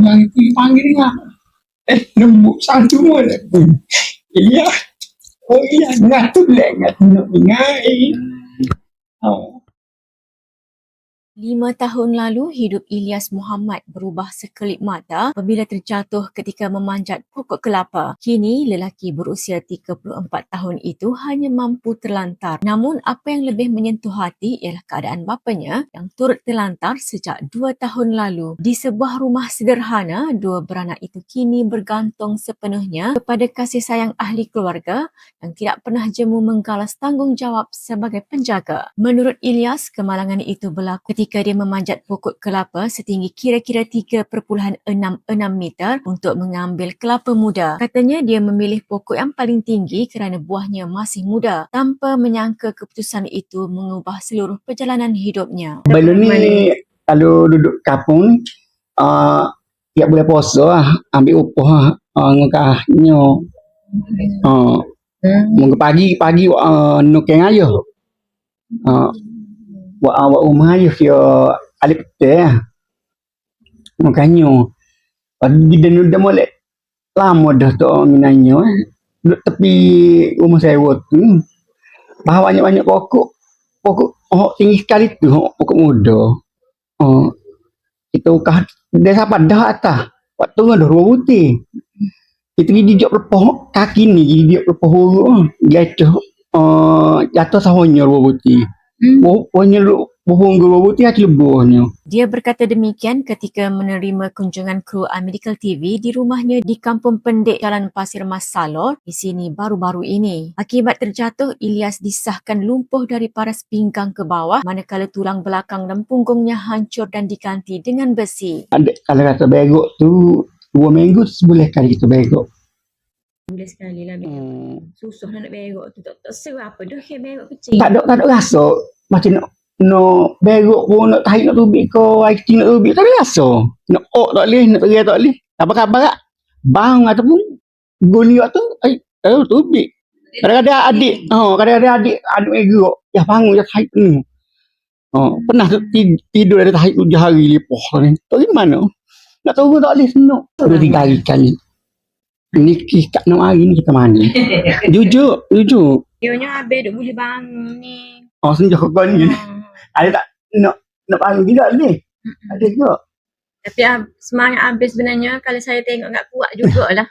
Yang itu dipanggil lah. Nembuk satu mana pun. Iya. Oh iya, ngatur lah. Ngatur nak dengar. Oh. 5 tahun lalu, hidup Ilyas Muhammad berubah sekelip mata apabila terjatuh ketika memanjat pokok kelapa. Kini, lelaki berusia 34 tahun itu hanya mampu terlantar. Namun, apa yang lebih menyentuh hati ialah keadaan bapanya yang turut terlantar sejak 2 tahun lalu. Di sebuah rumah sederhana, dua beranak itu kini bergantung sepenuhnya kepada kasih sayang ahli keluarga yang tidak pernah jemu menggalas tanggungjawab sebagai penjaga. Menurut Ilyas, kemalangan itu berlaku ketika dia memanjat pokok kelapa setinggi kira-kira 3.66 meter untuk mengambil kelapa muda. Katanya dia memilih pokok yang paling tinggi kerana buahnya masih muda, tanpa menyangka keputusan itu mengubah seluruh perjalanan hidupnya. Belum ni, kalau duduk kampung, tiap bulan puasa lah, ambil upah ngekahnya. Mungkin pagi nukeng ayah. Buat rumah ayah dia alip teh. Makanya, pagi dan udah mulai lama dah tu minanya. Duduk tepi rumah saya tu, banyak-banyak pokok tinggi sekali tu, pokok muda. Kita ukah dia sampai dah atas. Waktu ada dua putih. Kita pergi jejak lepoh kaki ni, jejak lepoh huruf. Jatuh sahanya dua putih. Pokoknya bohong dua putih hati lebuhnya. Dia berkata demikian ketika menerima kunjungan kru Medical TV di rumahnya di Kampung Pendik, Jalan Pasir Mas Salor di sini baru-baru ini. Akibat terjatuh, Ilyas disahkan lumpuh dari paras pinggang ke bawah, manakala tulang belakang dan punggungnya hancur dan diganti dengan besi. Kalau kata begok tu 2 minggu sebulan kali kita begok. Boleh sekali lah. Susah nak berok tu. Tak serap apa dah berok kecil. Tak ada rasa. Macam nak berok pun nak tarik nak tubik ke, IT nak tubik. Tak ada rasa. Nak tak boleh, nak teria tak boleh. Apa khabar tak? Bang ataupun guni waktu, tubik. Kadang-kadang adik berok. Ya bangun, ya tarik ni. Pernah tidur ada tarik 7 hari lepoh ni. Tak gimana? Nak tahu tak boleh senuk. 2-3 hari kali. Ini kat 6 hari ni kita mandi. Jujur. Ionya habis duk boleh bangun ni. Senjak kau ni. Ada tak nak bangun tidak ni? Ada juga. Tapi semangat habis sebenarnya kalau saya tengok tak kuat jugalah.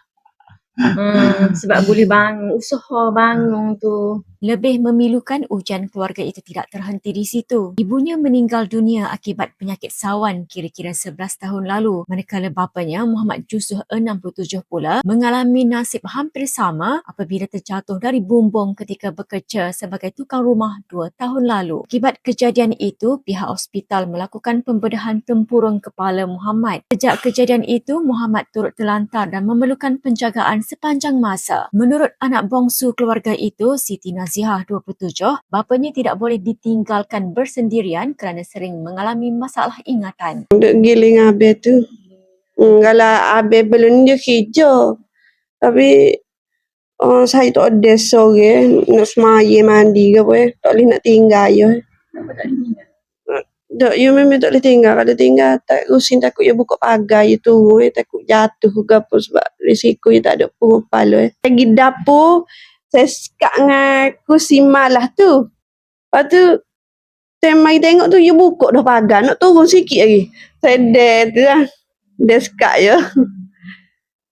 Sebab boleh bangun, usaha bangun tu. Lebih memilukan, ujian keluarga itu tidak terhenti di situ. Ibunya meninggal dunia akibat penyakit sawan kira-kira 11 tahun lalu. Manakala bapanya, Muhammad Jusuh 67 pula, mengalami nasib hampir sama apabila terjatuh dari bumbung ketika bekerja sebagai tukang rumah 2 tahun lalu. Akibat kejadian itu, pihak hospital melakukan pembedahan tempurung kepala Muhammad. Sejak kejadian itu, Muhammad turut terlantar dan memerlukan penjagaan sepanjang masa. Menurut anak bongsu keluarga itu, Siti Nazihah 27, bapanya tidak boleh ditinggalkan bersendirian kerana sering mengalami masalah ingatan. Duk giling Abe tu. Kalau Abe belum dia kerja. Tapi saya tak ada sore nak semaya mandi ke apa. Tak boleh nak tinggal ya. Kenapa tak ditinggal? Tak, ya memang tak boleh tinggal. Kalau tinggal tak rusing takut ya buka pagar ya tu. Takut jatuh ke apa sebab risiko ya tak ada pun lo. Lagi dapur saya sekat dengan kursi malah tu. Lepas tu saya mari tengok tu ya buka dah pagar. Nak turun sikit lagi. Saya tu lah. Dia sekat ya.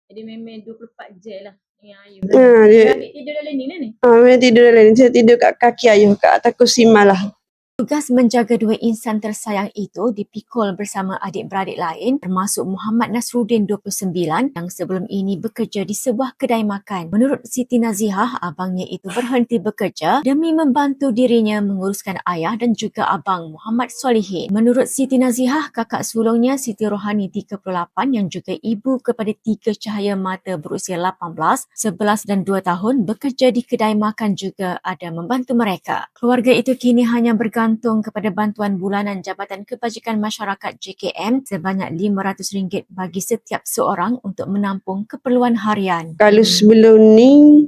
Jadi memang 24 je lah. Dia tidur dalam ni lah ni? Memang tidur dalam ni. Saya tidur kat kaki ayuh kat atas kursi malah. Tugas menjaga dua insan tersayang itu dipikul bersama adik-beradik lain termasuk Muhammad Nasruddin 29 yang sebelum ini bekerja di sebuah kedai makan. Menurut Siti Nazihah, abangnya itu berhenti bekerja demi membantu dirinya menguruskan ayah dan juga abang Muhammad Solihin. Menurut Siti Nazihah, kakak sulungnya Siti Rohani 38 yang juga ibu kepada 3 cahaya mata berusia 18, 11 dan 2 tahun bekerja di kedai makan juga ada membantu mereka. Keluarga itu kini hanya bergantung kepada bantuan bulanan Jabatan Kebajikan Masyarakat JKM sebanyak RM500 bagi setiap seorang untuk menampung keperluan harian. Kalau sebelum ni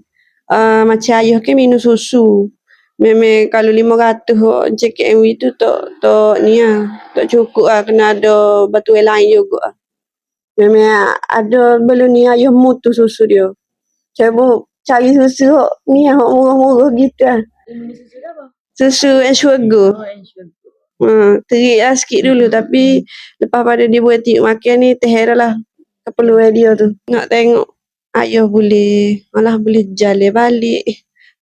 macam ayah ke minum susu. Memang kalau 500 JKM itu tak ni lah. Tak cukup lah. Kena ada bantuan lain juga. Memang ada belum ni ayah mutu susu dia. Saya pun cari susu ni yang murah-murah gitu lah. Minum susu dah apa? Susu and sugar. Oh, and sugar. Terik lah sikit dulu tapi lepas pada dia berhenti makan ni terheran lah keperluan dia tu. Nak tengok ayah malah boleh jalan balik.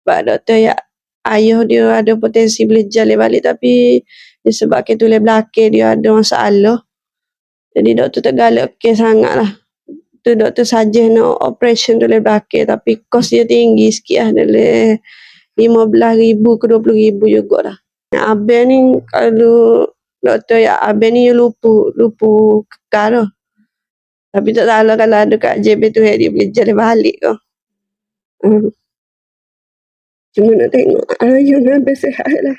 Sebab doktor ya ayah dia ada potensi boleh jalan balik tapi disebabkan tulang belakang dia ada masalah. Jadi doktor tak galakkan sangat lah. Tu doktor saja nak operation tulang belakang tapi kos dia tinggi sikit lah dalam 15,000 ke 20,000 juga lah. Abang ni kalau doktor ya abang ni lupa kekal lah. Tapi tak salah kalau ada kat JB tu dia boleh jalan balik ke. Cuma nak tengok ayah nak sihat lah.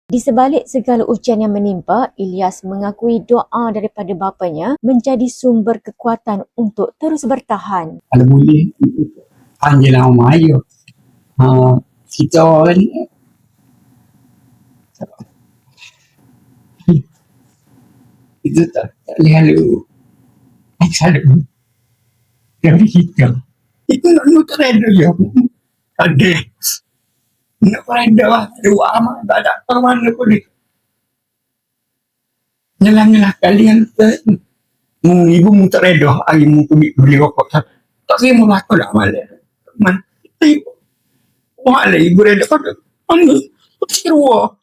Di sebalik segala ujian yang menimpa, Ilyas mengakui doa daripada bapanya menjadi sumber kekuatan untuk terus bertahan. Kalau boleh panggil nama ayah. Kita orang ni itu tak lalu selalu dari kita itu nak terada je ada nak terada lah dua amat tak ada ke mana pun ni nyelang kalian ibu mu terada hari mu beli rokok tak saya mau lakukan tak malah man ibu malah ibu reda pada mana seruah.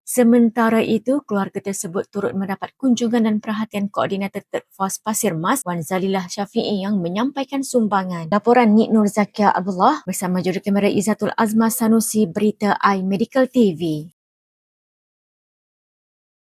Sementara itu, keluarga tersebut turut mendapat kunjungan dan perhatian Koordinator Third Force Pasir Mas, Wan Zalilah Syafi'i yang menyampaikan sumbangan. Laporan Nik Nur Zakia Abdullah bersama jurukamera Izzatul Azma Sanusi, Berita iMedical TV.